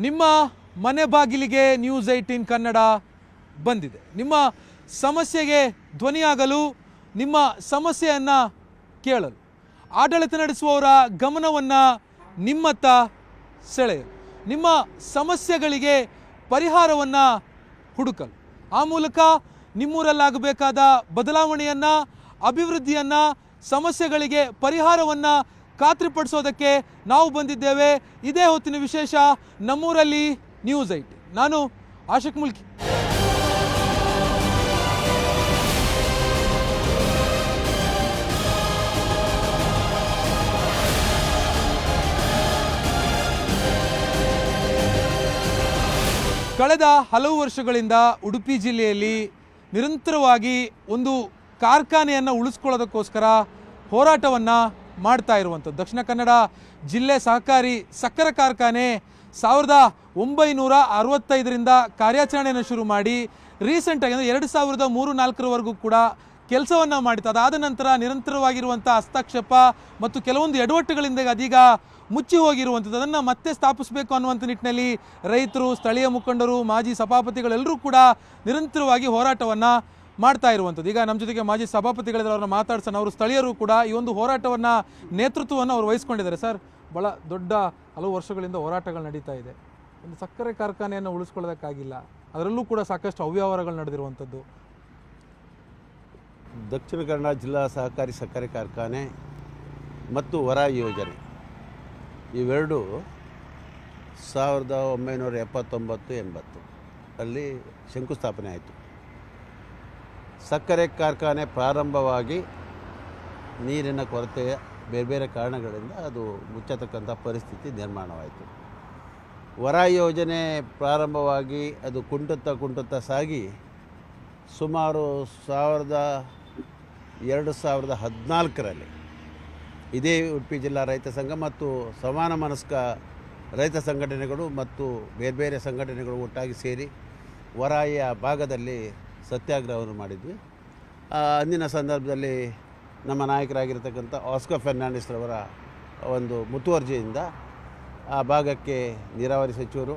ನಿಮ್ಮ ಮನೆ ಬಾಗಿಲಿಗೆ ನ್ಯೂಸ್ 18 ಕನ್ನಡ ಬಂದಿದೆ. ನಿಮ್ಮ ಸಮಸ್ಯೆಗೆ ಧ್ವನಿಯಾಗಲು, ನಿಮ್ಮ ಸಮಸ್ಯೆಯನ್ನು ಕೇಳಲು, ಆಡಳಿತ ನಡೆಸುವವರ ಗಮನವನ್ನು ನಿಮ್ಮತ್ತ ಸೆಳೆಯಲು, ನಿಮ್ಮ ಸಮಸ್ಯೆಗಳಿಗೆ ಪರಿಹಾರವನ್ನು ಹುಡುಕಲು, ಆ ಮೂಲಕ ನಿಮ್ಮೂರಲ್ಲಾಗಬೇಕಾದ ಬದಲಾವಣೆಯನ್ನು, ಅಭಿವೃದ್ಧಿಯನ್ನು, ಸಮಸ್ಯೆಗಳಿಗೆ ಪರಿಹಾರವನ್ನು ಖಾತ್ರಿಪಡಿಸೋದಕ್ಕೆ ನಾವು ಬಂದಿದ್ದೇವೆ. ಇದೇ ಹೊತ್ತಿನ ವಿಶೇಷ ನಮ್ಮೂರಲ್ಲಿ ನ್ಯೂಸ್ 18. ನಾನು ಆಶಿಕ್ ಮುಲ್ಕಿ. ಕಳೆದ ಹಲವು ವರ್ಷಗಳಿಂದ ಉಡುಪಿ ಜಿಲ್ಲೆಯಲ್ಲಿ ನಿರಂತರವಾಗಿ ಒಂದು ಕಾರ್ಖಾನೆಯನ್ನು ಉಳಿಸ್ಕೊಳ್ಳೋದಕ್ಕೋಸ್ಕರ ಹೋರಾಟವನ್ನು ಮಾಡ್ತಾ ಇರುವಂಥದ್ದು. ದಕ್ಷಿಣ ಕನ್ನಡ ಜಿಲ್ಲೆ ಸಹಕಾರಿ ಸಕ್ಕರೆ ಕಾರ್ಖಾನೆ 1965ರಿಂದ ಕಾರ್ಯಾಚರಣೆಯನ್ನು ಶುರು ಮಾಡಿ ರೀಸೆಂಟಾಗಿ ಅಂದರೆ 2003-4ರವರೆಗೂ ಕೂಡ ಕೆಲಸವನ್ನು ಮಾಡಿತ್ತು. ಅದಾದ ನಂತರ ನಿರಂತರವಾಗಿರುವಂಥ ಹಸ್ತಕ್ಷೇಪ ಮತ್ತು ಕೆಲವೊಂದು ಎಡವಟ್ಟುಗಳಿಂದ ಅದೀಗ ಮುಚ್ಚಿ ಹೋಗಿರುವಂಥದ್ದು. ಅದನ್ನು ಮತ್ತೆ ಸ್ಥಾಪಿಸಬೇಕು ಅನ್ನುವಂಥ ನಿಟ್ಟಿನಲ್ಲಿ ರೈತರು, ಸ್ಥಳೀಯ ಮುಖಂಡರು, ಮಾಜಿ ಸಭಾಪತಿಗಳೆಲ್ಲರೂ ಕೂಡ ನಿರಂತರವಾಗಿ ಹೋರಾಟವನ್ನು ಮಾಡ್ತಾ ಇರುವಂಥದ್ದು. ಈಗ ನಮ್ಮ ಜೊತೆಗೆ ಮಾಜಿ ಸಭಾಪತಿಗಳಿದ್ದಾರೆ, ಅವ್ರನ್ನ ಮಾತಾಡ್ಸೋಣ. ಅವರು ಸ್ಥಳೀಯರು ಕೂಡ ಈ ಒಂದು ಹೋರಾಟವನ್ನು ನೇತೃತ್ವವನ್ನು ಅವರು ವಹಿಸ್ಕೊಂಡಿದ್ದಾರೆ. ಸರ್, ಭಾಳ ದೊಡ್ಡ ಹಲವು ವರ್ಷಗಳಿಂದ ಹೋರಾಟಗಳು ನಡೀತಾ ಇದೆ. ಒಂದು ಸಕ್ಕರೆ ಕಾರ್ಖಾನೆಯನ್ನು ಉಳಿಸ್ಕೊಳ್ಳೋದಕ್ಕಾಗಿಲ್ಲ, ಅದರಲ್ಲೂ ಕೂಡ ಸಾಕಷ್ಟು ಅವ್ಯವಹಾರಗಳು ನಡೆದಿರುವಂಥದ್ದು. ದಕ್ಷಿಣ ಕನ್ನಡ ಜಿಲ್ಲಾ ಸಹಕಾರಿ ಸಕ್ಕರೆ ಕಾರ್ಖಾನೆ ಮತ್ತು ವರಾಯಿ ಯೋಜನೆ ಇವೆರಡು 1979-80 ಅಲ್ಲಿ ಶಂಕುಸ್ಥಾಪನೆ ಆಯಿತು. ಸಕ್ಕರೆ ಕಾರ್ಖಾನೆ ಪ್ರಾರಂಭವಾಗಿ ನೀರಿನ ಕೊರತೆಯ ಬೇರೆ ಬೇರೆ ಕಾರಣಗಳಿಂದ ಅದು ಮುಚ್ಚತಕ್ಕಂಥ ಪರಿಸ್ಥಿತಿ ನಿರ್ಮಾಣವಾಯಿತು. ವರಾಯಿ ಯೋಜನೆ ಪ್ರಾರಂಭವಾಗಿ ಅದು ಕುಂಟುತ್ತಾ ಸಾಗಿ ಸುಮಾರು 2014ರಲ್ಲಿ ಇದೇ ಉಡುಪಿ ಜಿಲ್ಲಾ ರೈತ ಸಂಘ ಮತ್ತು ಸಮಾನ ಮನಸ್ಕ ರೈತ ಸಂಘಟನೆಗಳು ಮತ್ತು ಬೇರೆ ಬೇರೆ ಸಂಘಟನೆಗಳು ಒಟ್ಟಾಗಿ ಸೇರಿ ವರಾಯಿಯ ಭಾಗದಲ್ಲಿ ಸತ್ಯಾಗ್ರಹವನ್ನು ಮಾಡಿದ್ವಿ. ಅಂದಿನ ಸಂದರ್ಭದಲ್ಲಿ ನಮ್ಮ ನಾಯಕರಾಗಿರ್ತಕ್ಕಂಥ ಆಸ್ಕರ್ ಫೆರ್ನಾಂಡಿಸ್ರವರ ಒಂದು ಮುತುವರ್ಜಿಯಿಂದ ಆ ಭಾಗಕ್ಕೆ ನೀರಾವರಿ ಸಚಿವರು,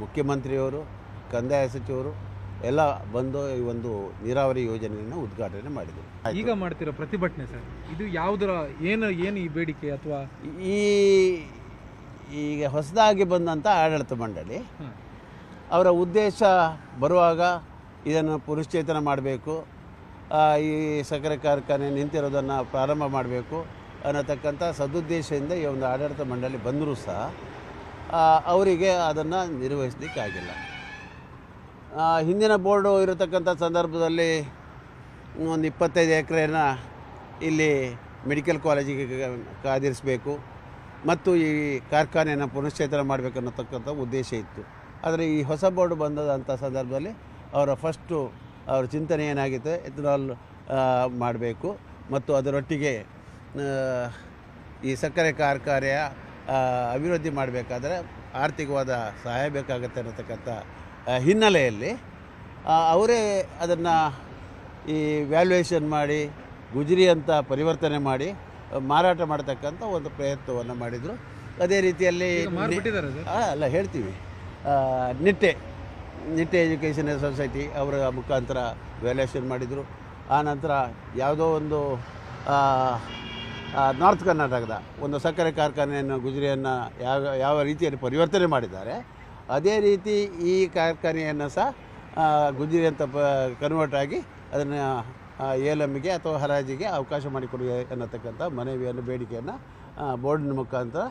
ಮುಖ್ಯಮಂತ್ರಿಯವರು, ಕಂದಾಯ ಸಚಿವರು ಎಲ್ಲ ಬಂದು ಈ ಒಂದು ನೀರಾವರಿ ಯೋಜನೆಯನ್ನು ಉದ್ಘಾಟನೆ ಮಾಡಿದರು. ಈಗ ಮಾಡ್ತಿರೋ ಪ್ರತಿಭಟನೆ ಸರ್, ಇದು ಯಾವುದರ ಏನು ಈ ಬೇಡಿಕೆ ಅಥವಾ ಈಗ ಹೊಸದಾಗಿ ಬಂದಂಥ ಆಡಳಿತ ಮಂಡಳಿ ಅವರ ಉದ್ದೇಶ ಬರುವಾಗ ಇದನ್ನು ಪುನಶ್ಚೇತನ ಮಾಡಬೇಕು, ಈ ಸಕ್ಕರೆ ಕಾರ್ಖಾನೆ ನಿಂತಿರೋದನ್ನು ಪ್ರಾರಂಭ ಮಾಡಬೇಕು ಅನ್ನತಕ್ಕಂಥ ಸದುದ್ದೇಶದಿಂದ ಈ ಒಂದು ಆಡಳಿತ ಮಂಡಳಿ ಬಂದರೂ ಸಹ ಅವರಿಗೆ ಅದನ್ನು ನಿರ್ವಹಿಸಲಿಕ್ಕಾಗಿಲ್ಲ. ಹಿಂದಿನ ಬೋರ್ಡು ಇರತಕ್ಕಂಥ ಸಂದರ್ಭದಲ್ಲಿ ಒಂದು 25 ಎಕರೆನ ಇಲ್ಲಿ ಮೆಡಿಕಲ್ ಕಾಲೇಜಿಗೆ ಕಾದಿರಿಸಬೇಕು ಮತ್ತು ಈ ಕಾರ್ಖಾನೆಯನ್ನು ಪುನಶ್ಚೇತನ ಮಾಡಬೇಕು ಅನ್ನತಕ್ಕಂಥ ಉದ್ದೇಶ ಇತ್ತು. ಆದರೆ ಈ ಹೊಸ ಬೋರ್ಡು ಬಂದಂಥ ಸಂದರ್ಭದಲ್ಲಿ ಅವರ ಚಿಂತನೆ ಏನಾಗಿತ್ತು, ಎಥನಾಲ್ ಮಾಡಬೇಕು ಮತ್ತು ಅದರೊಟ್ಟಿಗೆ ಈ ಸಕ್ಕರೆ ಕಾರ್ಖಾನೆಯ ಅಭಿವೃದ್ಧಿ ಮಾಡಬೇಕಾದ್ರೆ ಆರ್ಥಿಕವಾದ ಸಹಾಯ ಬೇಕಾಗುತ್ತೆ ಅನ್ನತಕ್ಕಂಥ ಹಿನ್ನೆಲೆಯಲ್ಲಿ ಅವರೇ ಅದನ್ನು ಈ ವ್ಯಾಲ್ಯೂಯೇಷನ್ ಮಾಡಿ ಗುಜರಿ ಅಂತ ಪರಿವರ್ತನೆ ಮಾಡಿ ಮಾರಾಟ ಮಾಡತಕ್ಕಂಥ ಒಂದು ಪ್ರಯತ್ನವನ್ನು ಮಾಡಿದರು. ಅದೇ ರೀತಿಯಲ್ಲಿ ಅಲ್ಲ ಹೇಳ್ತೀವಿ, ನಿಟ್ಟೆ ಎಜುಕೇಷನ್ ಸೊಸೈಟಿ ಅವರ ಮುಖಾಂತರ ವ್ಯಾಲ್ಯೂಯೇಷನ್ ಮಾಡಿದರು. ಆನಂತರ ಯಾವುದೋ ಒಂದು ನಾರ್ತ್ ಕರ್ನಾಟಕದ ಒಂದು ಸಕ್ಕರೆ ಕಾರ್ಖಾನೆಯನ್ನು ಗುಜರಿಯನ್ನು ಯಾವ ರೀತಿಯಲ್ಲಿ ಪರಿವರ್ತನೆ ಮಾಡಿದ್ದಾರೆ, ಅದೇ ರೀತಿ ಈ ಕಾರ್ಖಾನೆಯನ್ನು ಸಹ ಗುಜರಿ ಅಂತ ಕನ್ವರ್ಟ್ ಆಗಿ ಅದನ್ನು ಏಲಮ್ಮಿಗೆ ಅಥವಾ ಹರಾಜಿಗೆ ಅವಕಾಶ ಮಾಡಿಕೊಡಿ ಅನ್ನತಕ್ಕಂಥ ಮನವಿಯನ್ನು, ಬೇಡಿಕೆಯನ್ನು ಬೋರ್ಡಿನ ಮುಖಾಂತರ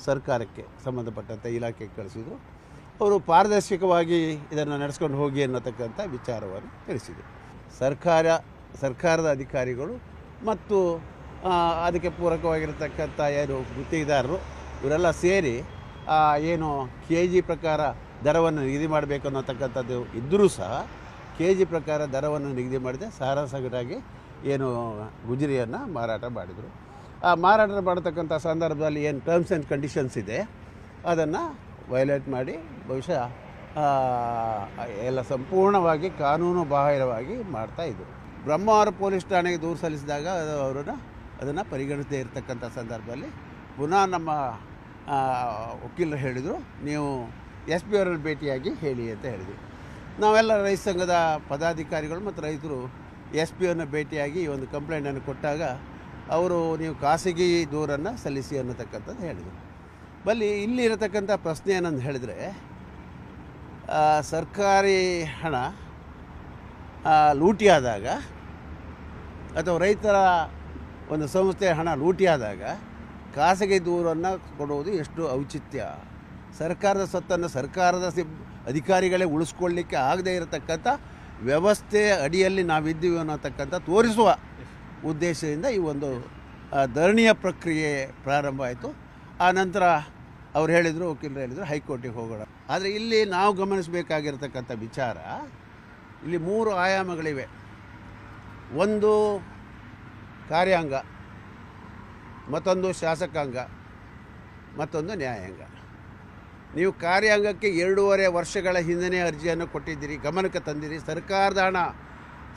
ಸರ್ಕಾರಕ್ಕೆ ಸಂಬಂಧಪಟ್ಟಂಥ ಇಲಾಖೆಗೆ ಕಳಿಸಿದರು. ಅವರು ಪಾರದರ್ಶಕವಾಗಿ ಇದನ್ನು ನಡೆಸ್ಕೊಂಡು ಹೋಗಿ ಅನ್ನತಕ್ಕಂಥ ವಿಚಾರವನ್ನು ತಿಳಿಸಿದರು. ಸರ್ಕಾರದ ಅಧಿಕಾರಿಗಳು ಮತ್ತು ಅದಕ್ಕೆ ಪೂರಕವಾಗಿರತಕ್ಕಂಥ ಏನು ಗುತ್ತಿಗೆದಾರರು ಇವರೆಲ್ಲ ಸೇರಿ ಏನು KG ಪ್ರಕಾರ ದರವನ್ನು ನಿಗದಿ ಮಾಡಬೇಕು ಅನ್ನತಕ್ಕಂಥದ್ದು ಇದ್ದರೂ ಸಹ KG ಪ್ರಕಾರ ದರವನ್ನು ನಿಗದಿ ಮಾಡಿದೆ ಸಾರಾಸಗಟಾಗಿ ಏನು ಗುಜರಿಯನ್ನು ಮಾರಾಟ ಮಾಡಿದರು. ಆ ಮಾರಾಟ ಮಾಡತಕ್ಕಂಥ ಸಂದರ್ಭದಲ್ಲಿ ಏನು ಟರ್ಮ್ಸ್ ಆ್ಯಂಡ್ ಕಂಡೀಷನ್ಸ್ ಇದೆ ಅದನ್ನು ವೈಲೇಟ್ ಮಾಡಿ ಬಹುಶಃ ಎಲ್ಲ ಸಂಪೂರ್ಣವಾಗಿ ಕಾನೂನು ಬಾಹಿರವಾಗಿ ಮಾಡ್ತಾಯಿದ್ರು. ಬ್ರಹ್ಮಾವರ ಪೊಲೀಸ್ ಠಾಣೆಗೆ ದೂರು ಸಲ್ಲಿಸಿದಾಗ ಅದನ್ನು ಪರಿಗಣಿಸದೇ ಇರತಕ್ಕಂಥ ಸಂದರ್ಭದಲ್ಲಿ ಪುನಃ ನಮ್ಮ ವಕೀಲರು ಹೇಳಿದರು, ನೀವು ಎಸ್ ಪಿ ಅವರನ್ನು ಭೇಟಿಯಾಗಿ ಹೇಳಿ ಅಂತ ಹೇಳಿದ್ವಿ. ನಾವೆಲ್ಲ ರೈತ ಸಂಘದ ಪದಾಧಿಕಾರಿಗಳು ಮತ್ತು ರೈತರು ಎಸ್ ಪಿ ಅವ್ರನ್ನ ಭೇಟಿಯಾಗಿ ಈ ಒಂದು ಕಂಪ್ಲೇಂಟನ್ನು ಕೊಟ್ಟಾಗ ಅವರು ನೀವು ಖಾಸಗಿ ದೂರನ್ನು ಸಲ್ಲಿಸಿ ಅನ್ನತಕ್ಕಂಥದ್ದು ಹೇಳಿದರು. ಬಲ್ಲಿ ಇಲ್ಲಿರತಕ್ಕಂಥ ಪ್ರಶ್ನೆ ಏನಂತ ಹೇಳಿದರೆ, ಸರ್ಕಾರಿ ಹಣ ಲೂಟಿಯಾದಾಗ ಅಥವಾ ರೈತರ ಒಂದು ಸಂಸ್ಥೆಯ ಹಣ ಲೂಟಿಯಾದಾಗ ಖಾಸಗಿ ದೂರನ್ನು ಕೊಡುವುದು ಎಷ್ಟು ಔಚಿತ್ಯ? ಸರ್ಕಾರದ ಸೊತ್ತನ್ನು ಸರ್ಕಾರದ ಅಧಿಕಾರಿಗಳೇ ಉಳಿಸ್ಕೊಳ್ಳಿಕ್ಕೆ ಆಗದೇ ಇರತಕ್ಕಂಥ ವ್ಯವಸ್ಥೆ ಅಡಿಯಲ್ಲಿ ನಾವಿದ್ದೀವಿ ಅನ್ನತಕ್ಕಂಥ ತೋರಿಸುವ ಉದ್ದೇಶದಿಂದ ಈ ಒಂದು ಧರಣಿಯ ಪ್ರಕ್ರಿಯೆ ಪ್ರಾರಂಭ ಆಯಿತು. ಆ ನಂತರ ಅವ್ರು ಹೇಳಿದರು, ವಕೀಲರು ಹೇಳಿದರು, ಹೈಕೋರ್ಟಿಗೆ ಹೋಗೋಣ. ಆದರೆ ಇಲ್ಲಿ ನಾವು ಗಮನಿಸಬೇಕಾಗಿರ್ತಕ್ಕಂಥ ವಿಚಾರ, ಇಲ್ಲಿ 3 ಆಯಾಮಗಳಿವೆ. ಒಂದು ಕಾರ್ಯಾಂಗ, ಮತ್ತೊಂದು ಶಾಸಕಾಂಗ, ಮತ್ತೊಂದು ನ್ಯಾಯಾಂಗ. ನೀವು ಕಾರ್ಯಾಂಗಕ್ಕೆ 2.5 ವರ್ಷಗಳ ಹಿಂದೆಯೇ ಅರ್ಜಿಯನ್ನು ಕೊಟ್ಟಿದ್ದೀರಿ, ಗಮನಕ್ಕೆ ತಂದಿರಿ.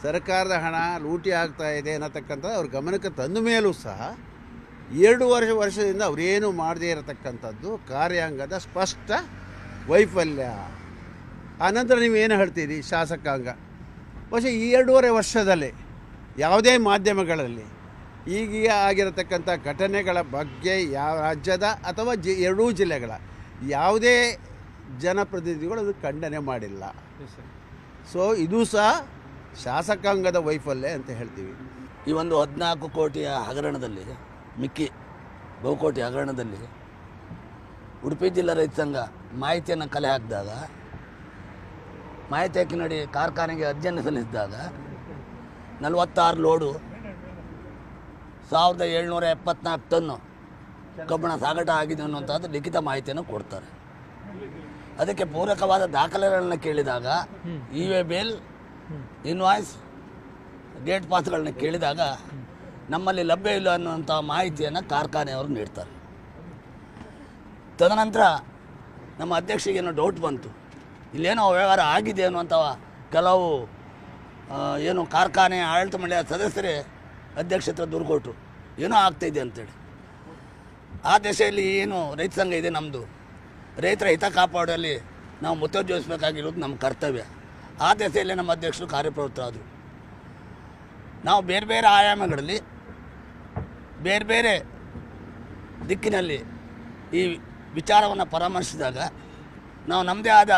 ಸರ್ಕಾರದ ಹಣ ಲೂಟಿ ಆಗ್ತಾ ಇದೆ ಅನ್ನತಕ್ಕಂಥದ್ದು ಅವ್ರ ಗಮನಕ್ಕೆ ತಂದ ಮೇಲೂ ಸಹ 2 ವರ್ಷದಿಂದ ಅವರೇನು ಮಾಡದೇ ಇರತಕ್ಕಂಥದ್ದು ಕಾರ್ಯಾಂಗದ ಸ್ಪಷ್ಟ ವೈಫಲ್ಯ. ಆನಂತರ ನೀವೇನು ಹೇಳ್ತೀರಿ ಎರಡೂವರೆ ವರ್ಷ. ಈ 2.5 ವರ್ಷದಲ್ಲಿ ಯಾವುದೇ ಮಾಧ್ಯಮಗಳಲ್ಲಿ ಈಗ ಆಗಿರತಕ್ಕಂಥ ಘಟನೆಗಳ ಬಗ್ಗೆ ಯಾವ ರಾಜ್ಯದ ಅಥವಾ ಎರಡೂ ಜಿಲ್ಲೆಗಳ ಯಾವುದೇ ಜನಪ್ರತಿನಿಧಿಗಳು ಅದು ಖಂಡನೆ ಮಾಡಿಲ್ಲ. ಸೊ ಇದು ಸಹ ಶಾಸಕಾಂಗದ ವೈಫಲ್ಯ ಅಂತ ಹೇಳ್ತೀವಿ. ಈ ಒಂದು 14 ಕೋಟಿಯ ಹಗರಣದಲ್ಲಿ, ಮಿಕ್ಕಿ ಬಹುಕೋಟಿ ಹಗರಣದಲ್ಲಿ ಉಡುಪಿ ಜಿಲ್ಲಾ ರೈತ ಸಂಘ ಮಾಹಿತಿಯನ್ನು ಕಲೆ ಹಾಕಿದಾಗ, ಮಾಹಿತಿ ಹಾಕಿ ನೋಡಿ ಕಾರ್ಖಾನೆಗೆ ಅರ್ಜಿಯನ್ನು ಸಲ್ಲಿಸಿದಾಗ 46 ಲೋಡು 1774 ಟನ್ನು ಕಬ್ಬಣ ಸಾಗಾಟ ಆಗಿದೆ ಅನ್ನುವಂಥದ್ದು ಲಿಖಿತ ಮಾಹಿತಿಯನ್ನು ಕೊಡ್ತಾರೆ. ಅದಕ್ಕೆ ಪೂರಕವಾದ ದಾಖಲೆಗಳನ್ನ ಕೇಳಿದಾಗ, ಇ-ವೇ ಬಿಲ್, ಇನ್ವಾಯ್ಸ್, ಗೇಟ್ ಪಾಸ್ಗಳನ್ನ ಕೇಳಿದಾಗ ನಮ್ಮಲ್ಲಿ ಲಭ್ಯ ಇಲ್ಲ ಅನ್ನುವಂಥ ಮಾಹಿತಿಯನ್ನು ಕಾರ್ಖಾನೆಯವರು ನೀಡ್ತಾರೆ. ತದನಂತರ ನಮ್ಮ ಅಧ್ಯಕ್ಷರಿಗೇನೋ ಡೌಟ್ ಬಂತು, ಇಲ್ಲೇನೋ ವ್ಯವಹಾರ ಆಗಿದೆ ಅನ್ನುವಂಥ ಕೆಲವು ಏನು ಕಾರ್ಖಾನೆ ಆಡಳಿತ ಮಂಡಳಿಯ ಸದಸ್ಯರೇ ಅಧ್ಯಕ್ಷತ್ರ ದೂರು ಕೊಟ್ಟರು, ಏನೋ ಆಗ್ತಾಯಿದೆ ಅಂತೇಳಿ. ಆ ದೆಸೆಯಲ್ಲಿ ಏನು ರೈತ ಸಂಘ ಇದೆ ನಮ್ಮದು, ರೈತರ ಹಿತ ಕಾಪಾಡುವಲ್ಲಿ ನಾವು ಮುತುವರ್ಜಿವಹಿಸಬೇಕಾಗಿರೋದು ನಮ್ಮ ಕರ್ತವ್ಯ. ಆ ದೆಸೆಯಲ್ಲಿ ನಮ್ಮ ಅಧ್ಯಕ್ಷರು ಕಾರ್ಯಪ್ರವೃತ್ತರಾದರು. ನಾವು ಬೇರೆ ಬೇರೆ ಆಯಾಮಗಳಲ್ಲಿ ಬೇರೆ ಬೇರೆ ದಿಕ್ಕಿನಲ್ಲಿ ಈ ವಿಚಾರವನ್ನು ಪರಾಮರ್ಶಿಸಿದಾಗ, ನಾವು ನಮ್ಮದೇ ಆದ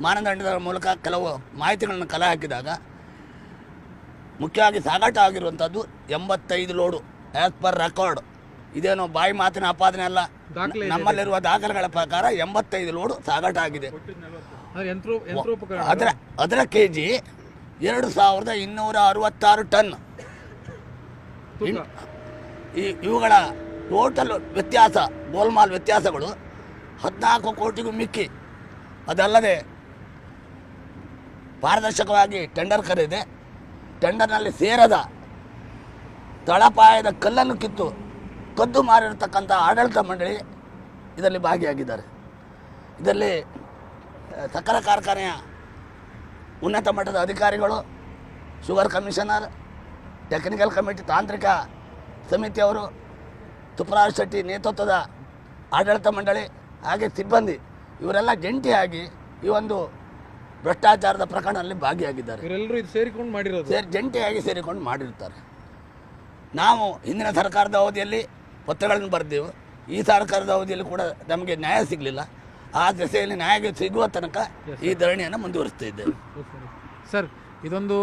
ಮಾನದಂಡದ ಮೂಲಕ ಕೆಲವು ಮಾಹಿತಿಗಳನ್ನು ಕಲೆ ಹಾಕಿದಾಗ, ಮುಖ್ಯವಾಗಿ ಸಾಗಾಟ ಆಗಿರುವಂಥದ್ದು 85 ಲೋಡು ಆ್ಯಸ್ ಪರ್ ರೆಕಾರ್ಡ್. ಇದೇನೋ ಬಾಯಿ ಮಾತಿನ ಆಪಾದನೆ ಅಲ್ಲ, ನಮ್ಮಲ್ಲಿರುವ ದಾಖಲೆಗಳ ಪ್ರಕಾರ 85 ಲೋಡು ಸಾಗಾಟ ಆಗಿದೆ. ಅದರ KG 2266 ಟನ್. ಇವುಗಳ ಟೋಟಲ್ ವ್ಯತ್ಯಾಸ, ಗೋಲ್ಮಾಲ್ ವ್ಯತ್ಯಾಸಗಳು 14 ಕೋಟಿಗೂ ಮಿಕ್ಕಿ. ಅದಲ್ಲದೆ ಪಾರದರ್ಶಕವಾಗಿ ಟೆಂಡರ್ ಕರೆದಿದೆ. ಟೆಂಡರ್ನಲ್ಲಿ ಸೇರದ ತಳಪಾಯದ ಕಲ್ಲನ್ನು ಕದ್ದು ಮಾರಿರತಕ್ಕಂಥ ಆಡಳಿತ ಮಂಡಳಿ ಇದರಲ್ಲಿ ಭಾಗಿಯಾಗಿದ್ದಾರೆ. ಇದರಲ್ಲಿ ಸಕ್ಕರೆ ಕಾರ್ಖಾನೆಯ ಉನ್ನತ ಮಟ್ಟದ ಅಧಿಕಾರಿಗಳು, ಶುಗರ್ ಕಮಿಷನರ್, ಟೆಕ್ನಿಕಲ್ ಕಮಿಟಿ, ತಾಂತ್ರಿಕ ಸಮಿತಿಯವರು, ತುಪ್ಪರಾಜ್ ಶೆಟ್ಟಿ ನೇತೃತ್ವದ ಆಡಳಿತ ಮಂಡಳಿ, ಹಾಗೆ ಸಿಬ್ಬಂದಿ, ಇವರೆಲ್ಲ ಜಂಟಿಯಾಗಿ ಈ ಒಂದು ಭ್ರಷ್ಟಾಚಾರದ ಪ್ರಕರಣದಲ್ಲಿ ಭಾಗಿಯಾಗಿದ್ದಾರೆ. ಜಂಟಿಯಾಗಿ ಸೇರಿಕೊಂಡು ಮಾಡಿರ್ತಾರೆ. ನಾವು ಹಿಂದಿನ ಸರ್ಕಾರದ ಅವಧಿಯಲ್ಲಿ ಪತ್ರಗಳನ್ನು ಬರೆದೆವು. ಈ ಸರ್ಕಾರದ ಅವಧಿಯಲ್ಲಿ ಕೂಡ ನಮಗೆ ನ್ಯಾಯ ಸಿಗಲಿಲ್ಲ. ಆ ದೆಸೆಯಲ್ಲಿ ನ್ಯಾಯ ಸಿಗುವ ತನಕ ಈ ಧರಣಿಯನ್ನು ಮುಂದುವರಿಸ್ತಾ ಇದ್ದೇವೆ. ಸರ್, ಇದೊಂದು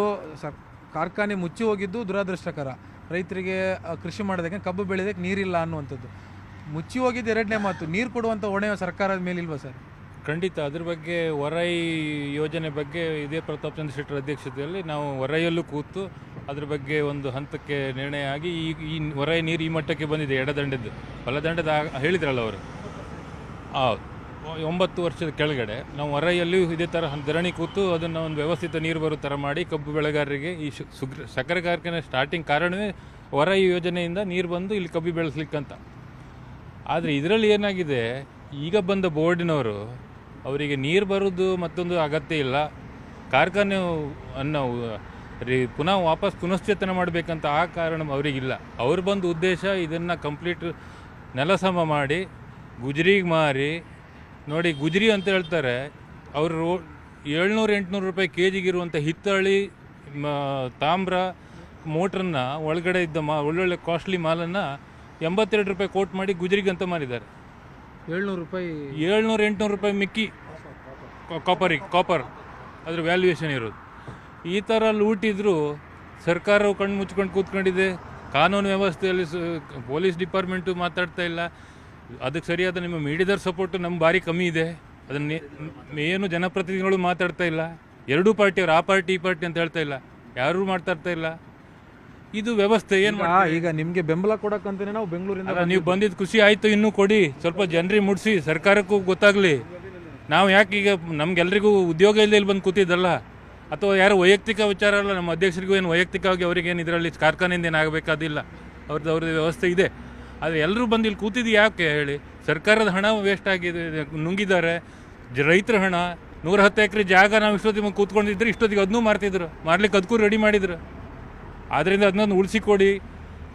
ಕಾರ್ಖಾನೆ ಮುಚ್ಚಿ ಹೋಗಿದ್ದು ದುರದೃಷ್ಟಕರ. ರೈತರಿಗೆ ಕೃಷಿ ಮಾಡೋದಕ್ಕೆ, ಕಬ್ಬು ಬೆಳೆಯೋದಕ್ಕೆ ನೀರಿಲ್ಲ ಅನ್ನುವಂಥದ್ದು. ಮುಚ್ಚಿ ಹೋಗಿದ್ದು ಎರಡನೇ ಮಾತು, ನೀರು ಕೊಡುವಂಥ ಹೊಣೆ ಸರ್ಕಾರದ ಮೇಲಿಲ್ವಾ ಸರ್? ಖಂಡಿತ. ಅದ್ರ ಬಗ್ಗೆ ವರೈ ಯೋಜನೆ ಬಗ್ಗೆ ಇದೇ ಪ್ರತಾಪ್ ಚಂದ್ರ ಶೆಟ್ಟರ್ ಅಧ್ಯಕ್ಷತೆಯಲ್ಲಿ ನಾವು ವರೈಯಲ್ಲೂ ಕೂತು ಅದ್ರ ಬಗ್ಗೆ ಒಂದು ಹಂತಕ್ಕೆ ನಿರ್ಣಯ ಆಗಿ ಈ ವರೈ ನೀರು ಈ ಮಟ್ಟಕ್ಕೆ ಬಂದಿದೆ. ಎಡದಂಡದ್ದು, ಬಲದಂಡದ ಹೇಳಿದ್ರಲ್ಲ ಅವರು, 9 ವರ್ಷದ ಕೆಳಗಡೆ ನಾವು ವರೈಯಲ್ಲೂ ಇದೇ ಥರ ಧರಣಿ ಕೂತು ಅದನ್ನು ಒಂದು ವ್ಯವಸ್ಥಿತ ನೀರು ಬರೋ ಥರ ಮಾಡಿ ಕಬ್ಬು ಬೆಳೆಗಾರರಿಗೆ ಈ ಸಕ್ಕರೆ ಕಾರ್ಖಾನೆ ಸ್ಟಾರ್ಟಿಂಗ್ ಕಾರಣವೇ ವರೈ ಯೋಜನೆಯಿಂದ ನೀರು ಬಂದು ಇಲ್ಲಿ ಕಬ್ಬು ಬೆಳೆಸ್ಲಿಕ್ಕಂತ. ಆದರೆ ಇದರಲ್ಲಿ ಏನಾಗಿದೆ, ಈಗ ಬಂದ ಬೋರ್ಡಿನವರು ಅವರಿಗೆ ನೀರು ಬರೋದು ಮತ್ತೊಂದು ಅಗತ್ಯ ಇಲ್ಲ, ಕಾರ್ಖಾನೆ ಅನ್ನು ಪುನಃ ಪುನಶ್ಚೇತನ ಮಾಡಬೇಕಂತ ಆ ಕಾರಣ ಅವರಿಗಿಲ್ಲ. ಅವ್ರು ಬಂದ ಉದ್ದೇಶ ಇದನ್ನು ಕಂಪ್ಲೀಟ್ ನೆಲಸಮ ಮಾಡಿ ಗುಜರಿಗೆ ಮಾರಿ ನೋಡಿ ಗುಜರಿ ಅಂತ ಹೇಳ್ತಾರೆ, ಅವರು 700-800 ರೂಪಾಯಿ ಕೆ ಜಿಗಿರುವಂಥ ಹಿತ್ತಳಿ ತಾಮ್ರ ಮೋಟ್ರನ್ನ ಒಳಗಡೆ ಇದ್ದ ಒಳ್ಳೊಳ್ಳೆ ಕಾಸ್ಟ್ಲಿ ಮಾಲನ್ನು 82 ರೂಪಾಯಿ ಕೋಟ್ ಮಾಡಿ ಗುಜರಿಗೆ ಅಂತ ಮಾರಿದ್ದಾರೆ. 700 ರೂಪಾಯಿ 700-800 ರೂಪಾಯಿ ಮಿಕ್ಕಿ ಕಾಪರ್ ಅದ್ರ ವ್ಯಾಲ್ಯೂಯೇಷನ್ ಇರೋದು. ಈ ಥರ ಲೂಟಿದ್ರು ಸರ್ಕಾರವು ಕಣ್ಣು ಮುಚ್ಕೊಂಡು ಕೂತ್ಕೊಂಡಿದೆ. ಕಾನೂನು ವ್ಯವಸ್ಥೆಯಲ್ಲಿ ಪೊಲೀಸ್ ಡಿಪಾರ್ಟ್ಮೆಂಟು ಮಾತಾಡ್ತಾ ಇಲ್ಲ. ಅದಕ್ಕೆ ಸರಿಯಾದ ನಿಮ್ಮ ಮೀಡಿಯಾದವ್ರ ಸಪೋರ್ಟು ನಮ್ಗೆ ಭಾರಿ ಕಮ್ಮಿ ಇದೆ. ಅದನ್ನು ಏನು ಜನಪ್ರತಿನಿಧಿಗಳು ಮಾತಾಡ್ತಾ ಇಲ್ಲ. ಎರಡೂ ಪಾರ್ಟಿಯವರು ಆ ಪಾರ್ಟಿ ಈ ಪಾರ್ಟಿ ಅಂತ ಹೇಳ್ತಾ ಇಲ್ಲ, ಯಾರೂ ಮಾತಾಡ್ತಾ ಇಲ್ಲ. ಇದು ವ್ಯವಸ್ಥೆ ಏನು ಈಗ ನಿಮಗೆ ಬೆಂಬಲ ಕೊಡಕ್ಕಂತಾನೆ ನಾವು ಬೆಂಗಳೂರಿಂದ ನೀವು ಬಂದಿದ್ದು ಖುಷಿ ಆಯಿತು, ಇನ್ನೂ ಕೊಡಿ, ಸ್ವಲ್ಪ ಜನರಿಗೆ ಮುಡಿಸಿ, ಸರ್ಕಾರಕ್ಕೂ ಗೊತ್ತಾಗಲಿ. ನಾವು ಯಾಕೆ ಈಗ ನಮ್ಗೆಲ್ರಿಗೂ ಉದ್ಯೋಗ ಇಲ್ಲದೆ ಇಲ್ಲಿ ಬಂದು ಕೂತಿದ್ದಲ್ಲ, ಅಥವಾ ಯಾರು ವೈಯಕ್ತಿಕ ವಿಚಾರ ಅಲ್ಲ. ನಮ್ಮ ಅಧ್ಯಕ್ಷರಿಗೂ ಏನು ವೈಯಕ್ತಿಕವಾಗಿ ಅವರಿಗೇನು ಇದರಲ್ಲಿ ಕಾರ್ಖಾನೆಯಿಂದ ಏನು ಆಗಬೇಕಾದಿಲ್ಲ, ಅವ್ರದ್ದು ವ್ಯವಸ್ಥೆ ಇದೆ. ಆದರೆ ಎಲ್ಲರೂ ಬಂದು ಇಲ್ಲಿ ಕೂತಿದ್ದು ಯಾಕೆ ಹೇಳಿ? ಸರ್ಕಾರದ ಹಣ ವೇಸ್ಟ್ ಆಗಿದೆ, ನುಂಗಿದ್ದಾರೆ. ರೈತರ ಹಣ 110 ಎಕರೆ ಜಾಗ ನಾವು ಇಷ್ಟೊತ್ತಿಗೆ ಕೂತ್ಕೊಂಡಿದ್ರೆ ಇಷ್ಟೊತ್ತಿಗೆ ಅದನ್ನೂ ಮಾರ್ತಿದ್ರು, ಮಾರ್ಲಿಕ್ಕೆ ಅದಕ್ಕೂ ರೆಡಿ ಮಾಡಿದ್ರು. ಆದ್ದರಿಂದ ಅದನ್ನೊಂದು ಉಳಿಸಿಕೊಡಿ,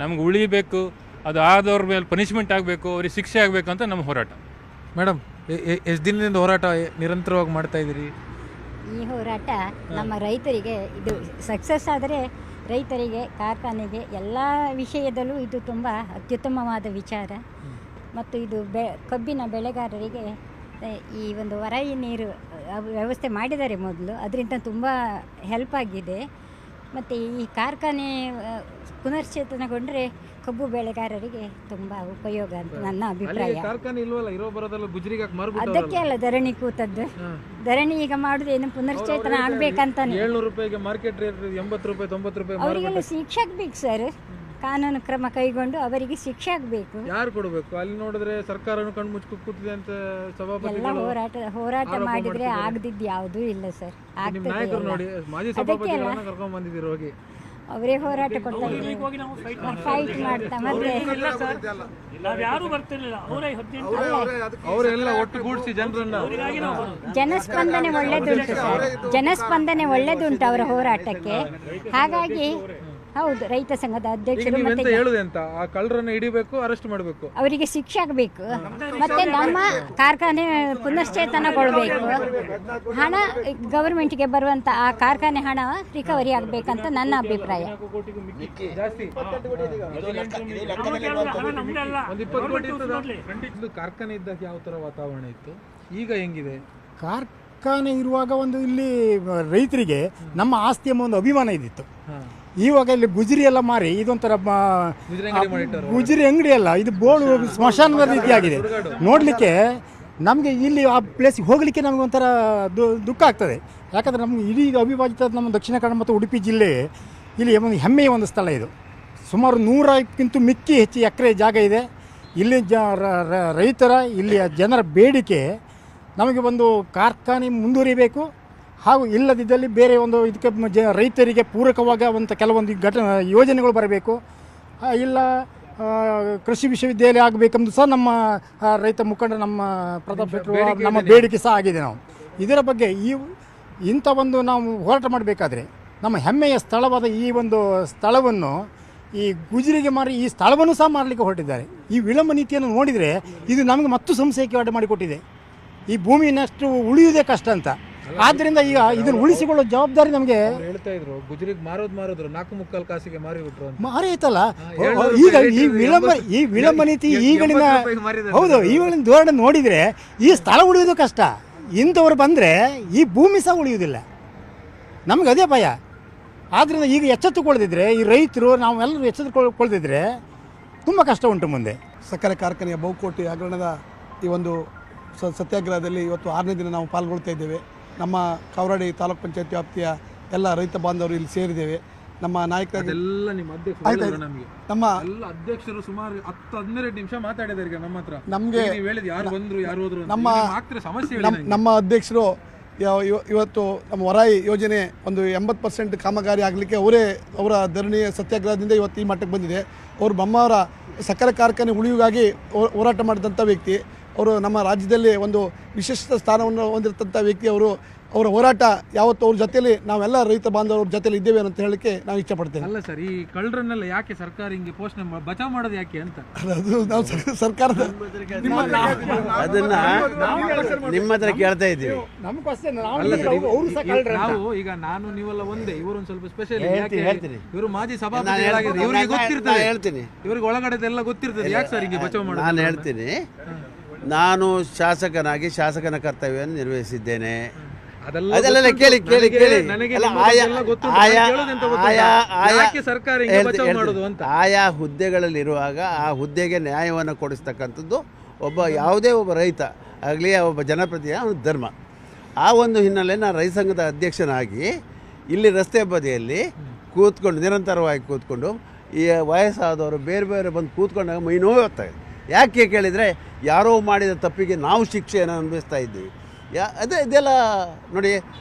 ನಮ್ಗೆ ಉಳಿಬೇಕು. ಅದು ಆದವ್ರ ಮೇಲೆ ಪನಿಷ್ಮೆಂಟ್ ಆಗಬೇಕು, ಅವ್ರಿಗೆ ಶಿಕ್ಷೆ ಆಗಬೇಕು ಅಂತ ನಮ್ಮ ಹೋರಾಟ. ಮೇಡಮ್, ಎಷ್ಟು ದಿನದಿಂದ ಹೋರಾಟ ನಿರಂತರವಾಗಿ ಮಾಡ್ತಾ ಇದ್ದೀರಿ? ಈ ಹೋರಾಟ ನಮ್ಮ ರೈತರಿಗೆ ಇದು ಸಕ್ಸಸ್ ಆದರೆ ರೈತರಿಗೆ, ಕಾರ್ಖಾನೆಗೆ, ಎಲ್ಲ ವಿಷಯದಲ್ಲೂ ಇದು ತುಂಬ ಅತ್ಯುತ್ತಮವಾದ ವಿಚಾರ. ಮತ್ತು ಇದು ಕಬ್ಬಿನ ಬೆಳೆಗಾರರಿಗೆ ಈ ಒಂದು ವರಾಯಿ ನೀರು ವ್ಯವಸ್ಥೆ ಮಾಡಿದ್ದಾರೆ ಮೊದಲು, ಅದರಿಂದ ತುಂಬ ಹೆಲ್ಪ್ ಆಗಿದೆ. ಮತ್ತು ಈ ಕಾರ್ಖಾನೆ ಪುನಶ್ಚೇತನಗೊಂಡ್ರೆ ಕಬ್ಬು ಬೆಳೆಗಾರರಿಗೆ ತುಂಬ ಉಪಯೋಗ ಅಂತ ನನ್ನ ಅಭಿಪ್ರಾಯ. ಕಾರ್ಖಾನೆ ಇಲ್ವಲ್ಲ, ಇರೋ ಬರೋದಲ್ಲ ಗುಜರಿಗೆ ಅದಕ್ಕೆ ಅಲ್ಲ ಧರಣಿ ಕೂತದ್ದು. ಧರಣಿ ಈಗ ಮಾಡುದೇನು ಪುನಶ್ಚೇತನ ಆಗ್ಬೇಕಂತಾನೆ. 700 ರೂಪಾಯಿಗೆ ಮಾರ್ಕೆಟ್ ರೇಟ್ 80 ರೂಪಾಯಿ 90 ರೂಪಾಯಿ. ಅವರಿಗೆಲ್ಲ ಶಿಕ್ಷೆ ಆಗ್ಬೇಕು ಸರ್, ಕಾನೂನು ಕ್ರಮ ಕೈಗೊಂಡು ಅವರಿಗೆ ಶಿಕ್ಷೆ ಆಗಬೇಕು. ಯಾರು ಕೊಡಬೇಕು? ಅಲ್ಲಿ ನೋಡಿದ್ರೆ ಸರ್ಕಾರನು ಕಣ್ಣು ಮುಚ್ಕೊಂಡು ಕೂತಿದೆ ಅಂತ ಸಭಾಪತಿ ಎಲ್ಲ ಹೋರಾಟ ಮಾಡಿದ್ರೆ ಆಗದಿದ್ದು ಯಾವುದೂ ಇಲ್ಲ ಸರ್. ನಾಯಕರು ನೋಡಿ, ಮಾಜಿ ಸಭಾಪತಿಗಳನ್ನ ಕರ್ಕೊಂಡ್ ಬಂದಿದ್ದೀರಿ, ಹೋಗಿ ಅವರೇ ಹೋರಾಟ ಕೊಡ್ತಾ ಫೈಟ್ ಮಾಡ್ತಾ ಮತ್ತೆ ಅವರೆಲ್ಲ ಒಟ್ಟುಗೂಡಿಸಿ ಜನರನ್ನ. ಜನಸ್ಪಂದನೆ ಒಳ್ಳೇದುಂಟು ಸರ್, ಜನಸ್ಪಂದನೆ ಒಳ್ಳೇದುಂಟು ಅವರ ಹೋರಾಟಕ್ಕೆ. ಹಾಗಾಗಿ ಹೌದು, ರೈತ ಸಂಘದ ಅಧ್ಯಕ್ಷರು ಮತ್ತೆ ಹೇಳುದೆಂತ, ಆ ಕಳ್ಳರನ್ನ ಹಿಡಿಬೇಕು, ಅರೆಸ್ಟ್ ಮಾಡಬೇಕು, ಅವರಿಗೆ ಶಿಕ್ಷೆ ಆಗಬೇಕು. ಮತ್ತೆ ನಮ್ಮ ಕಾರ್ಖಾನೆ ಪುನಶ್ಚೇತನಗೊಳ್ಬೇಕು. ಹಣ ಗವರ್ಮೆಂಟ್ಗೆ ಬರುವಂತ ಆ ಕಾರ್ಖಾನೆ ಹಣ ರಿಕವರಿ ಆಗಬೇಕಂತ ನನ್ನ ಅಭಿಪ್ರಾಯ. ಕಾರ್ಖಾನೆ ಇದ್ದಾಗ ಯಾವ ತರ ವಾತಾವರಣ ಇತ್ತು, ಈಗ ಹೆಂಗಿದೆ? ಕಾರ್ಖಾನೆ ಇರುವಾಗ ಒಂದು ಇಲ್ಲಿ ರೈತರಿಗೆ ನಮ್ಮ ಆಸ್ತಿ ಎಂಬ ಒಂದು ಅಭಿಮಾನ ಇದ್ದಿತ್ತು. ಇವಾಗ ಇಲ್ಲಿ ಗುಜರಿ ಎಲ್ಲ ಮಾರಿ ಇದೊಂಥರ ಗುಜರಿ ಅಂಗಡಿ ಅಲ್ಲ, ಇದು ಬೋಳು ಸ್ಮಶಾನದ ರೀತಿಯಾಗಿದೆ. ನೋಡಲಿಕ್ಕೆ ನಮಗೆ ಇಲ್ಲಿ ಆ ಪ್ಲೇಸಿಗೆ ಹೋಗಲಿಕ್ಕೆ ನಮಗೆ ಒಂಥರ ದುಃಖ ಆಗ್ತದೆ. ಯಾಕಂದರೆ ನಮಗೆ ಇಡೀ ಅವಿಭಾಜಿತ ನಮ್ಮ ದಕ್ಷಿಣ ಕನ್ನಡ ಮತ್ತು ಉಡುಪಿ ಜಿಲ್ಲೆ ಇಲ್ಲಿ ಒಂದು ಹೆಮ್ಮೆಯ ಒಂದು ಸ್ಥಳ ಇದು. ಸುಮಾರು 100ಕ್ಕಿಂತ ಮಿಕ್ಕಿ ಹೆಚ್ಚು ಎಕರೆ ಜಾಗ ಇದೆ. ಇಲ್ಲಿ ರೈತರ ಇಲ್ಲಿಯ ಜನರ ಬೇಡಿಕೆ ನಮಗೆ ಒಂದು ಕಾರ್ಖಾನೆ ಮುಂದುವರಿಬೇಕು, ಹಾಗೂ ಇಲ್ಲದಿದ್ದಲ್ಲಿ ಬೇರೆ ಒಂದು ಇದಕ್ಕೆ ರೈತರಿಗೆ ಪೂರಕವಾಗುವಂಥ ಕೆಲವೊಂದು ಯೋಜನೆಗಳು ಬರಬೇಕು, ಇಲ್ಲ ಕೃಷಿ ವಿಶ್ವವಿದ್ಯಾಲಯ ಆಗಬೇಕೆಂದು ಸಹ ನಮ್ಮ ರೈತ ಮುಖಂಡ ನಮ್ಮ ಪ್ರತಾಪ್ ಶೆಟ್ಟರು ನಮ್ಮ ಬೇಡಿಕೆ ಸಹ ಆಗಿದೆ. ನಾವು ಇದರ ಬಗ್ಗೆ ಇಂಥ ಒಂದು ನಾವು ಹೋರಾಟ ಮಾಡಬೇಕಾದ್ರೆ ನಮ್ಮ ಹೆಮ್ಮೆಯ ಸ್ಥಳವಾದ ಈ ಒಂದು ಸ್ಥಳವನ್ನು ಈ ಗುಜರಿಗೆ ಮಾರಿ ಈ ಸ್ಥಳವನ್ನು ಸಹ ಮಾರಲಿಕ್ಕೆ ಹೊರಟಿದ್ದಾರೆ. ಈ ವಿಳಂಬ ನೀತಿಯನ್ನು ನೋಡಿದರೆ ಇದು ನಮಗೆ ಮತ್ತು ಸಂಶಯಕ್ಕೆ ಮಾಡಿಕೊಟ್ಟಿದೆ. ಈ ಭೂಮಿಯನ್ನಷ್ಟು ಉಳಿಯುವುದೇ ಕಷ್ಟ ಅಂತ. ಆದ್ದರಿಂದ ಈಗ ಇದನ್ನು ಉಳಿಸಿಕೊಳ್ಳೋ ಜವಾಬ್ದಾರಿ ನಮಗೆ. ಹೇಳ್ತಾ ಇದ್ರು ಗುಜರಿಗೆ ಮಾರಿದ್ರು 4.25 ಕಾಸಿಗೆ ಮಾರಿಬಿಟ್ರು ಅಂತ. ಮಾರಿ ಆಯ್ತಲ್ಲ. ಈಗ ಈ ವಿಳಂಬ ನೀತಿ ಈಗಳಿನ ಹೌದು, ಈಗಳಿನ ಧೋರಣೆ ನೋಡಿದರೆ ಈ ಸ್ಥಳ ಉಳಿಯೋದು ಕಷ್ಟ. ಇಂಥವ್ರು ಬಂದರೆ ಈ ಭೂಮಿ ಸಹ ಉಳಿಯುವುದಿಲ್ಲ. ನಮ್ಗೆ ಅದೇ ಭಯ. ಆದ್ದರಿಂದ ಈಗ ಎಚ್ಚೆತ್ತುಕೊಳ್ಳದಿದ್ರೆ ಈ ರೈತರು ನಾವೆಲ್ಲರೂ ಎಚ್ಚೆತ್ತುಕೊಳ್ಳದಿದ್ರೆ ತುಂಬ ಕಷ್ಟ ಉಂಟು ಮುಂದೆ. ಸಕ್ಕರೆ ಕಾರ್ಖಾನೆಯ ಬಹುಕೋಟಿ ಹಗರಣದ ಈ ಒಂದು ಸತ್ಯಾಗ್ರಹದಲ್ಲಿ ಇವತ್ತು 6ನೇ ದಿನ ನಾವು ಪಾಲ್ಗೊಳ್ತಾ ಇದ್ದೇವೆ. ನಮ್ಮ ಕವರಡಿ ತಾಲೂಕ್ ಪಂಚಾಯತ್ ವ್ಯಾಪ್ತಿಯ ಎಲ್ಲ ರೈತ ಬಾಂಧವರು ಇಲ್ಲಿ ಸೇರಿದ್ದೇವೆ. ನಮ್ಮ ನಾಯಕರಾಗಿ ನಮ್ಮ ಅಧ್ಯಕ್ಷರು ಸುಮಾರು 10-12 ನಿಮಿಷ ಮಾತಾಡಿದ್ದಾರೆ ಈಗ ನಮ್ಮ ಹತ್ರ. ನಮಗೆ ನಮ್ಮ ಅಧ್ಯಕ್ಷರು ಇವತ್ತು ನಮ್ಮ ವರಾಯಿ ಯೋಜನೆ ಒಂದು 80% ಕಾಮಗಾರಿ ಆಗಲಿಕ್ಕೆ ಅವರ ಧರಣಿಯ ಸತ್ಯಾಗ್ರಹದಿಂದ ಇವತ್ತು ಈ ಮಟ್ಟಕ್ಕೆ ಬಂದಿದೆ. ಅವರು ಬೊಮ್ಮವರ ಸಕ್ಕರೆ ಕಾರ್ಖಾನೆ ಉಳಿಯುಗಾಗಿ ಹೋರಾಟ ಮಾಡಿದಂಥ ವ್ಯಕ್ತಿ. ಅವರು ನಮ್ಮ ರಾಜ್ಯದಲ್ಲಿ ಒಂದು ವಿಶಿಷ್ಟ ಸ್ಥಾನವನ್ನು ಹೊಂದಿರತಂಥ ವ್ಯಕ್ತಿ. ಅವರು ಅವರ ಹೋರಾಟ ಯಾವತ್ತು ಅವ್ರ ಜೊತೆಯಲ್ಲಿ ನಾವೆಲ್ಲ ರೈತ ಬಾಂಧವರ ಜೊತೆಲಿ ಇದ್ದೇವೆ ಅಂತ ಹೇಳಲಿಕ್ಕೆ ನಾವು ಇಷ್ಟಪಡ್ತೇವೆ. ಅಲ್ಲ ಸರ್, ಈ ಕಳ್ಳರನ್ನೆಲ್ಲ ಯಾಕೆ ಸರ್ಕಾರ ಹಿಂಗೆ ಪೋಷಣೆ ಬಚಾವ್ ಮಾಡೋದು ಯಾಕೆ ಅಂತ? ಅದು ನಾವು ಸರ್ಕಾರದ ಅದನ್ನ ನಿಮ್ಮ ಹತ್ರ ಕೇಳ್ತಾ ಇದ್ದೀವಿ. ನಾವು ಈಗ ನಾನು ನೀವೆಲ್ಲ ಒಂದೇ, ಇವರು ಸ್ವಲ್ಪ ಸ್ಪೆಷಲ್. ಹೇಳ್ತೀನಿ. ಇವರು ಮಾಜಿ ಸಭಾಪತಿ, ಇವರಿಗೆ ಗೊತ್ತಿರ್ತದೆ, ಹೇಳ್ತೀನಿ, ಇವ್ರಿಗೆ ಒಳಗಡೆದೆಲ್ಲ ಗೊತ್ತಿರ್ತದೆ. ಯಾಕೆ ಸರ್ ಹಿಂಗೆ ಬಚಾವ್ ಮಾಡೋದು? ನಾನು ಹೇಳ್ತೀನಿ. ನಾನು ಶಾಸಕನಾಗಿ ಶಾಸಕನ ಕರ್ತವ್ಯವನ್ನು ನಿರ್ವಹಿಸಿದ್ದೇನೆ. ಅದೆಲ್ಲ ಕೇಳಿ ಕೇಳಿ ಕೇಳಿ. ಆಯಾ ಹುದ್ದೆಗಳಲ್ಲಿರುವಾಗ ಆ ಹುದ್ದೆಗೆ ನ್ಯಾಯವನ್ನು ಕೊಡಿಸ್ತಕ್ಕಂಥದ್ದು ಯಾವುದೇ ಒಬ್ಬ ರೈತ ಆಗಲಿ, ಒಬ್ಬ ಜನಪ್ರತಿನಿಧಿಯ ಒಂದು ಧರ್ಮ. ಆ ಒಂದು ಹಿನ್ನೆಲೆ ನಾನು ರೈತ ಸಂಘದ ಅಧ್ಯಕ್ಷನಾಗಿ ಇಲ್ಲಿ ರಸ್ತೆ ಬದಿಯಲ್ಲಿ ಕೂತ್ಕೊಂಡು, ನಿರಂತರವಾಗಿ ಕೂತ್ಕೊಂಡು, ಈ ವಯಸ್ಸಾದವರು ಬೇರೆ ಬೇರೆ ಬಂದು ಕೂತ್ಕೊಂಡಾಗ ಮೈ ನೋವು ಹೋಗ್ತಾಯಿದೆ. ಯಾಕೆ ಕೇಳಿದರೆ, ಯಾರೋ ಮಾಡಿದ ತಪ್ಪಿಗೆ ನಾವು ಶಿಕ್ಷೆಯನ್ನು ಅನುಭವಿಸ್ತಾ ಇದ್ದೀವಿ. ಇದೆಲ್ಲ ನೋಡಿ,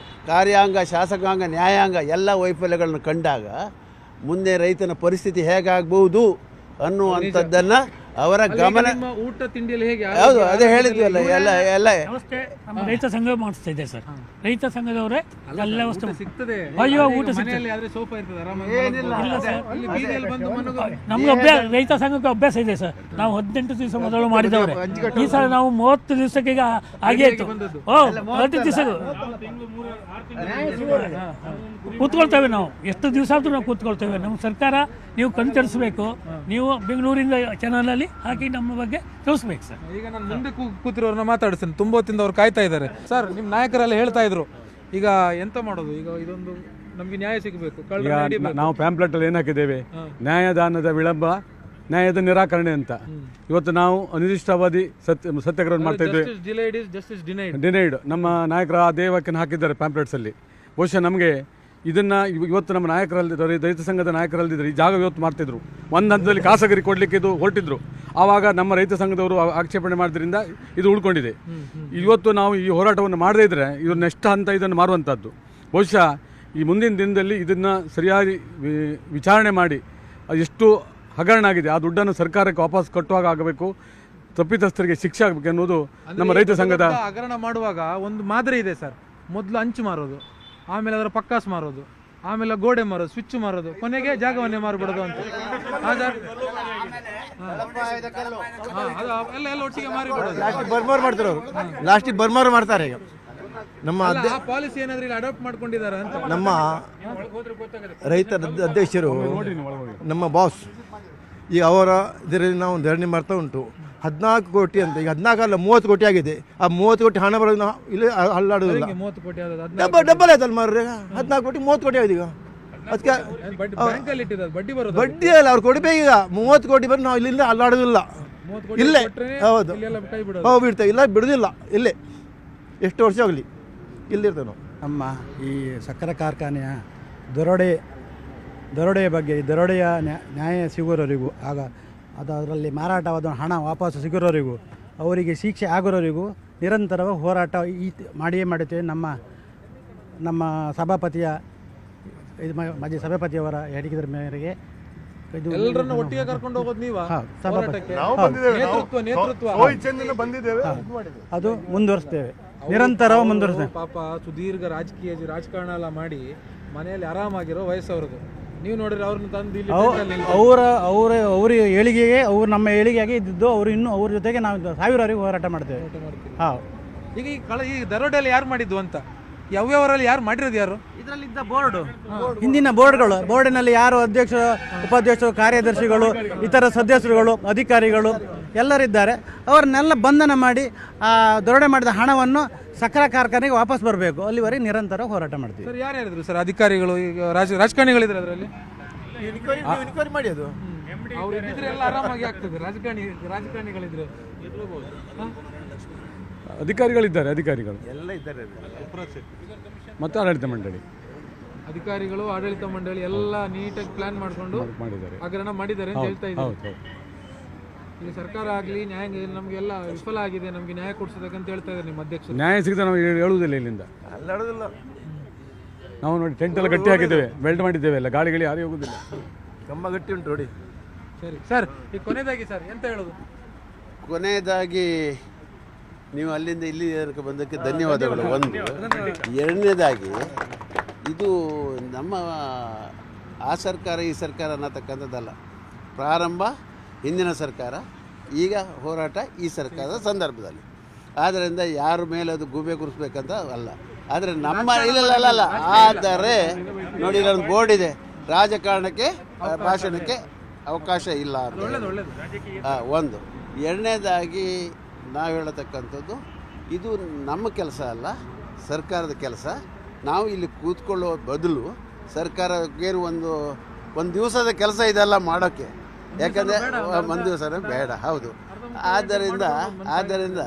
ಕಾರ್ಯಾಂಗ, ಶಾಸಕಾಂಗ, ನ್ಯಾಯಾಂಗ ಎಲ್ಲ ವೈಫಲ್ಯಗಳನ್ನು ಕಂಡಾಗ ಮುಂದೆ ರೈತನ ಪರಿಸ್ಥಿತಿ ಹೇಗಾಗ್ಬೋದು ಅನ್ನುವಂಥದ್ದನ್ನು ಅವರ ಗಮನ. ಊಟ ತಿಂಡಿಯಲ್ಲಿ ಹೇಗೆ? ಹೌದು, ಅದೇ ಹೇಳಿದ್ವಲ್ಲ, ಎಲ್ಲ ವ್ಯವಸ್ಥೆ ನಮ್ಮ ರೈತ ಸಂಘ ಮಾಡಿಸ್ತಾ ಇದೆ ಸರ್. ರೈತ ಸಂಘದವರೇ ಎಲ್ಲ ವ್ಯವಸ್ಥೆ ಸಿಗ್ತದೆ. ಅಯ್ಯೋ, ಊಟ ಸೋಫಾ ಇರ್ತದೆ ಆರಾಮಾಗಿ. ನಮ್ಗೆ ಅಭ್ಯಾಸ, ರೈತ ಸಂಘಕ್ಕೆ ಅಭ್ಯಾಸ ಇದೆ ಸರ್. ನಾವು 18 ದಿವಸ ಮೊದಲು ಮಾಡಿದವ್ರೆ. ಈ ಸಲ ನಾವು 30 ದಿವಸಕ್ಕೆ ಈಗ ಆಗೇ ಇತ್ತು. 30 ದಿವಸ ಕೂತ್ಕೊಳ್ತೇವೆ ನಾವು. ಎಷ್ಟು ದಿವಸ ಆದ್ರೂ ನಾವು ಕೂತ್ಕೊಳ್ತೇವೆ. ನಮ್ಮ ಸರ್ಕಾರ ನೀವು ಕಣ್ತರಿಸಬೇಕು. ನೀವು ಬೆಂಗಳೂರಿಂದ ಚಾನಲಲ್ಲಿ ಹಾಕಿ ನಮ್ಮ ಬಗ್ಗೆ ತಿಳಿಸ್ಬೇಕು ಸರ್. ಈಗ ನಾನು ಮುಂದೆ ಕೂತಿರೋರನ್ನ ಮಾತಾಡಿಸ್ತೇನೆ. ತುಂಬ ಹೊತ್ತಿಂದ ಅವ್ರು ಕಾಯ್ತಾ ಇದ್ದಾರೆ. ಸರ್, ನಿಮ್ಮ ನಾಯಕರೆಲ್ಲ ಹೇಳ್ತಾ ಇದ್ರು, ಈಗ ಎಂತ ಮಾಡೋದು? ಈಗ ಇದೊಂದು ನಮಗೆ ನ್ಯಾಯ ಸಿಗಬೇಕು. ನಾವು ಪ್ಯಾಂಪ್ಲೆಟ್ ಅಲ್ಲಿ ಏನು ಹಾಕಿದ್ದೇವೆ, ನ್ಯಾಯದಾನದ ವಿಳಂಬ, ನ್ಯಾಯದ ನಿರಾಕರಣೆ ಅಂತ. ಇವತ್ತು ನಾವು ಅನಿರ್ದಿಷ್ಟಾವಧಿ ಸತ್ಯಾಗ್ರಹ ಮಾಡ್ತಾ ಇದ್ದೇವೆ. ಡಿನೈಡ್ ನಮ್ಮ ನಾಯಕರ ಅದೇ ವಾಕ್ಯನ ಹಾಕಿದ್ದಾರೆ ಪ್ಯಾಂಪ್ಲೆಟ್ಸ್ ಅಲ್ಲಿ. ಬಹುಶಃ ನಮಗೆ ಇದನ್ನು ಇವತ್ತು ನಮ್ಮ ನಾಯಕರಲ್ಲಿ, ರೈತ ಸಂಘದ ನಾಯಕರಲ್ಲಿದ್ದರೆ ಈ ಜಾಗ ಇವತ್ತು ಮಾಡ್ತಿದ್ರು. ಒಂದು ಹಂತದಲ್ಲಿ ಖಾಸಗರಿ ಕೊಡಲಿಕ್ಕೆ ಇದು ಹೊರಟಿದ್ರು. ಆವಾಗ ನಮ್ಮ ರೈತ ಸಂಘದವರು ಆಕ್ಷೇಪಣೆ ಮಾಡೋದ್ರಿಂದ ಇದು ಉಳ್ಕೊಂಡಿದೆ. ಇವತ್ತು ನಾವು ಈ ಹೋರಾಟವನ್ನು ಮಾಡದೇ ಇದ್ದರೆ ಇವ್ರು ನೆಕ್ಸ್ಟ್ ಹಂತ ಇದನ್ನು ಮಾರುವಂಥದ್ದು. ಬಹುಶಃ ಈ ಮುಂದಿನ ದಿನದಲ್ಲಿ ಇದನ್ನು ಸರಿಯಾಗಿ ವಿಚಾರಣೆ ಮಾಡಿ ಎಷ್ಟು ಹಗರಣ ಆಗಿದೆ ಆ ದುಡ್ಡನ್ನು ಸರ್ಕಾರಕ್ಕೆ ವಾಪಸ್ ಕಟ್ಟುವಾಗ ಆಗಬೇಕು. ತಪ್ಪಿತಸ್ಥರಿಗೆ ಶಿಕ್ಷೆ ಆಗಬೇಕು ಎನ್ನುವುದು ನಮ್ಮ ರೈತ ಸಂಘದ. ಹಗರಣ ಮಾಡುವಾಗ ಒಂದು ಮಾದರಿ ಇದೆ ಸರ್. ಮೊದಲು ಅಂಚು ಮಾರೋದು, ಆಮೇಲೆ ಅದರ ಪಕ್ಕಾಸ್ ಮಾರೋದು, ಆಮೇಲೆ ಗೋಡೆ ಮಾರೋದು, ಸ್ವಿಚ್ ಮಾರೋದು, ಕೊನೆಗೆ ಜಾಗವನ್ನೇ ಮಾರ್ಬಿಡೋದು ಅಂತ. ಎಲ್ಲ ಒಟ್ಟಿಗೆ ಮಾರಿಬಿಡೋದು. ಲಾಸ್ಟಿಗೆ ಬರ್ಮಾರು ಮಾಡ್ತಾರೆ. ಈಗ ನಮ್ಮ ಪಾಲಿಸಿ ಏನಾದ್ರೂ ಇಲ್ಲಿ ಅಡಾಪ್ಟ್ ಮಾಡ್ಕೊಂಡಿದ್ದಾರೆ ಅಂತ ನಮ್ಮ ರೈತ ಅಧ್ಯಕ್ಷರು, ನಮ್ಮ ಬಾಸ್, ಈಗ ಅವರ ಇದರಲ್ಲಿ ನಾವು ಧರಣಿ ಮಾಡ್ತಾ ಉಂಟು. 14 ಕೋಟಿ ಅಂತ, ಈಗ 14 ಅಲ್ಲ 30 ಕೋಟಿ ಆಗಿದೆ. ಆ 30 ಕೋಟಿ ಹಣ ಬರೋದು ಇಲ್ಲಿ ಅಲ್ಲಾಡೋದಿಲ್ಲ. 30 ಕೋಟಿ ಡಬ್ಬಲ್ ಆಯ್ತಲ್ಲ ಮಾರ್ರೆ. 14 ಕೋಟಿ 30 ಕೋಟಿ ಆಗಿದೆ. ಈಗ ಅದಕ್ಕೆ ಬಡ್ಡಿ ಅಲ್ಲ, ಅವ್ರು ಕೊಡಬೇಕು. ಈಗ 30 ಕೋಟಿ ಬಂದು ನಾವು ಇಲ್ಲಿಂದ ಅಲ್ಲಾಡೋದಿಲ್ಲ. ಇಲ್ಲೇ ಹೌದು ಬಿಡ್ತೇವೆ, ಇಲ್ಲ ಬಿಡೋದಿಲ್ಲ. ಇಲ್ಲೇ ಎಷ್ಟು ವರ್ಷ ಆಗಲಿ ಇಲ್ಲಿರ್ತೇವೆ ನಾವು. ನಮ್ಮ ಈ ಸಕ್ಕರೆ ಕಾರ್ಖಾನೆಯ ದರೋಡೆಯ ಬಗ್ಗೆ, ದರೋಡೆಯ ನ್ಯಾಯ ಸಿಗೋರವರೆಗೂ, ಆಗ ಅದರಲ್ಲಿ ಮಾರಾಟವಾದ ಹಣ ವಾಪಸ್ಸು ಸಿಗೋರವರೆಗೂ, ಅವರಿಗೆ ಶಿಕ್ಷೆ ಆಗೋರವರೆಗೂ ನಿರಂತರವಾಗಿ ಹೋರಾಟ ಮಾಡಿಯೇ ಮಾಡುತ್ತೇವೆ. ನಮ್ಮ ಸಭಾಪತಿಯ ಮಾಜಿ ಸಭಾಪತಿಯವರ ಹೇಳಿಕೆಯ ಮೇರೆಗೆ ಎಲ್ಲರನ್ನ ಒಟ್ಟಿಗೆ ಕರ್ಕೊಂಡು ಹೋಗೋದು ನೀವಾ? ಅದು ಮುಂದುವರಿಸ್ತೇವೆ, ನಿರಂತರವಾಗಿ ಮುಂದುವರಿಸ್ತೇವೆ. ಪಾಪ ಸುದೀರ್ಘ ರಾಜಕಾರಣ ಎಲ್ಲ ಮಾಡಿ ಮನೆಯಲ್ಲಿ ಆರಾಮಾಗಿರೋ ವಯಸ್ಸವ್ರದ್ದು. ನೀವು ನೋಡಿದ್ರೆ ಅವ್ರನ್ನ ತಂದು ಇಲ್ಲಿ ಅವರ ಏಳಿಗೆಗೆ, ಅವ್ರು ನಮ್ಮ ಏಳಿಗೆಯಾಗಿ ಇದ್ದಿದ್ದು. ಅವರು ಇನ್ನೂ ಅವ್ರ ಜೊತೆಗೆ ನಾವು ಸಾವಿರವರೆಗೂ ಹೋರಾಟ ಮಾಡ್ತೇವೆ. ಈಗ ಈ ದರೋಡೆಯಲ್ಲಿ ಯಾರು ಮಾಡಿದ್ದು ಅಂತ, ಯಾವ್ಯಾವರಲ್ಲಿ ಯಾರು ಮಾಡಿರೋದು? ಯಾರು ಇದರಲ್ಲಿದ್ದ ಹಿಂದಿನ ಬೋರ್ಡಿನಲ್ಲಿ ಯಾರು ಅಧ್ಯಕ್ಷರು, ಉಪಾಧ್ಯಕ್ಷರು, ಕಾರ್ಯದರ್ಶಿಗಳು, ಇತರ ಸದಸ್ಯರುಗಳು, ಅಧಿಕಾರಿಗಳು ಎಲ್ಲರಿದ್ದಾರೆ. ಅವರನ್ನೆಲ್ಲ ಬಂಧನ ಮಾಡಿ ಆ ದರೋಡೆ ಮಾಡಿದ ಹಣವನ್ನು ಸಕ್ಕರೆ ಕಾರ್ಖಾನೆಗೆ ವಾಪಸ್ ಬರಬೇಕು. ಅಲ್ಲಿವರೆಗೆ ನಿರಂತರ ಹೋರಾಟ ಮಾಡ್ತೀವಿ. ಸರ್, ಯಾರ್ಯಾರಿದ್ರು ಸರ್ ಅಧಿಕಾರಿಗಳು? ಈಗ ರಾಜಕಾರಣಿಗಳಿದ್ರೆ ಅದರಲ್ಲಿ ಎನ್ಕ್ವೈರಿ ಮಾಡಿ ಅದು ಅವ್ರು ಇದ್ದಿದ್ರೆ ಎಲ್ಲ ಆರಾಮಾಗಿ ಆಗ್ತದೆ. ರಾಜಕಾರಣಿಗಳಿದ್ರೆ ಅಧಿಕಾರಿಗಳು ಎಲ್ಲ ಇದ್ದಾರೆ. ಮತ್ತು ಆಡಳಿತ ಮಂಡಳಿ ಅಧಿಕಾರಿಗಳು, ಆಡಳಿತ ಮಂಡಳಿ ಎಲ್ಲ ನೀಟಾಗಿ ಪ್ಲಾನ್ ಮಾಡಿಕೊಂಡು ಹಗರಣ ಮಾಡಿದ್ದಾರೆ ಅಂತ ಹೇಳ್ತಾ ಇದ್ದಾರೆ. ಇಲ್ಲಿ ಸರ್ಕಾರ ಆಗಲಿ ನ್ಯಾಯಾಂಗ ನಮಗೆಲ್ಲ ವಿಫಲ ಆಗಿದೆ, ನಮಗೆ ನ್ಯಾಯ ಕೊಡಿಸೋದಕ್ಕಂತ ಹೇಳ್ತಾ ಇದ್ದಾರೆ ನಿಮ್ಮ ಅಧ್ಯಕ್ಷರು. ನ್ಯಾಯ ಸಿಗದೆ ನಾವು ಹೇಳುವುದಿಲ್ಲ ಇಲ್ಲಿಂದ. ಅಲ್ಲಾಡೋದಿಲ್ಲ. ನಾವು ನೋಡಿ ಟೆಂಟ್ ಎಲ್ಲ ಗಟ್ಟಿ ಹಾಕಿದ್ದೇವೆ, ಬೆಲ್ಟ್ ಮಾಡಿದ್ದೇವೆ, ಎಲ್ಲ ಗಾಳಿಗಳು ಯಾರು ಹೋಗುದಿಲ್ಲ. ಕಮ್ಮ ಗಟ್ಟಿ ಉಂಟು ನೋಡಿ. ಸರಿ ಸರ್, ಈಗ ಕೊನೆಯದಾಗಿ ಸರ್ ಎಂತ ಹೇಳೋದು? ಕೊನೆಯದಾಗಿ ನೀವು ಅಲ್ಲಿಂದ ಇಲ್ಲಿ ತನಕ ಬಂದಕ್ಕೆ ಧನ್ಯವಾದಗಳು. ಒಂದು ಎರಡನೇದಾಗಿ ಇದು ನಮ್ಮ ಆ ಸರ್ಕಾರ ಈ ಸರ್ಕಾರ ಅನ್ನತಕ್ಕಂಥದ್ದಲ್ಲ. ಪ್ರಾರಂಭ ಹಿಂದಿನ ಸರ್ಕಾರ, ಈಗ ಹೋರಾಟ ಈ ಸರ್ಕಾರದ ಸಂದರ್ಭದಲ್ಲಿ. ಆದ್ದರಿಂದ ಯಾರ ಮೇಲೆ ಅದು ಗೂಬೆ ಕೂರಿಸ್ಬೇಕಂತ ಅಲ್ಲ. ಆದರೆ ನಮ್ಮ ಇಲ್ಲ ಆದರೆ ನೋಡಿ, ಇಲ್ಲೊಂದು ಬೋರ್ಡ್ ಇದೆ, ರಾಜಕಾರಣಕ್ಕೆ ಭಾಷಣಕ್ಕೆ ಅವಕಾಶ ಇಲ್ಲ ಅಂತ. ಒಂದು. ಎರಡನೇದಾಗಿ ನಾವು ಹೇಳತಕ್ಕಂಥದ್ದು, ಇದು ನಮ್ಮ ಕೆಲಸ ಅಲ್ಲ, ಸರ್ಕಾರದ ಕೆಲಸ. ನಾವು ಇಲ್ಲಿ ಕೂತ್ಕೊಳ್ಳೋ ಬದಲು ಸರ್ಕಾರಕ್ಕೇನು ಒಂದು ದಿವಸದ ಕೆಲಸ ಇದೆಲ್ಲ ಮಾಡೋಕ್ಕೆ, ಯಾಕಂದರೆ ಒಂದು ದಿವಸನೇ ಬೇಡ. ಹೌದು. ಆದ್ದರಿಂದ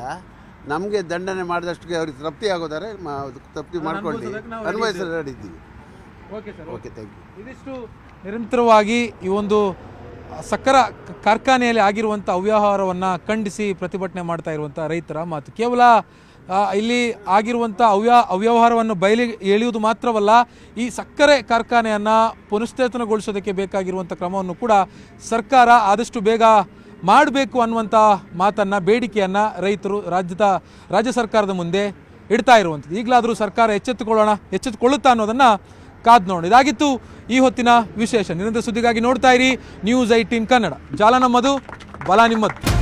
ನಮಗೆ ದಂಡನೆ ಮಾಡಿದಷ್ಟು ಅವ್ರಿಗೆ ತೃಪ್ತಿ ಆಗೋದಾರೆ ತೃಪ್ತಿ ಮಾಡ್ಕೊಂಡು ಅನ್ವಯಿಸಿದ್ದೀವಿ. Okay, thank you. ಇದಿಷ್ಟು ನಿರಂತರವಾಗಿ ಈ ಒಂದು ಸಕ್ಕರೆ ಕಾರ್ಖಾನೆಯಲ್ಲಿ ಆಗಿರುವಂಥ ಅವ್ಯವಹಾರವನ್ನು ಖಂಡಿಸಿ ಪ್ರತಿಭಟನೆ ಮಾಡ್ತಾ ಇರುವಂಥ ರೈತರ ಮಾತು. ಕೇವಲ ಇಲ್ಲಿ ಆಗಿರುವಂಥ ಅವ್ಯವಹಾರವನ್ನು ಬಯಲಿಗೆ ಎಳೆಯುವುದು ಮಾತ್ರವಲ್ಲ, ಈ ಸಕ್ಕರೆ ಕಾರ್ಖಾನೆಯನ್ನು ಪುನಶ್ಚೇತನಗೊಳಿಸೋದಕ್ಕೆ ಬೇಕಾಗಿರುವಂಥ ಕ್ರಮವನ್ನು ಕೂಡ ಸರ್ಕಾರ ಆದಷ್ಟು ಬೇಗ ಮಾಡಬೇಕು ಅನ್ನುವಂಥ ಮಾತನ್ನು, ಬೇಡಿಕೆಯನ್ನು ರೈತರು ರಾಜ್ಯ ಸರ್ಕಾರದ ಮುಂದೆ ಇಡ್ತಾ ಇರುವಂಥದ್ದು. ಈಗಲಾದರೂ ಸರ್ಕಾರ ಎಚ್ಚೆತ್ತುಕೊಳ್ಳುತ್ತಾ ಅನ್ನೋದನ್ನು ಕಾದು ನೋಡಿ. ಇದಾಗಿತ್ತು ಈ ಹೊತ್ತಿನ ವಿಶೇಷ. ನಿರಂತರ ಸುದ್ದಿಗಾಗಿ ನೋಡ್ತಾ ಇರಿ News 18 ಕನ್ನಡ. ಜಾಲ ನಮ್ಮದು, ಬಲ ನಿಮ್ಮದು.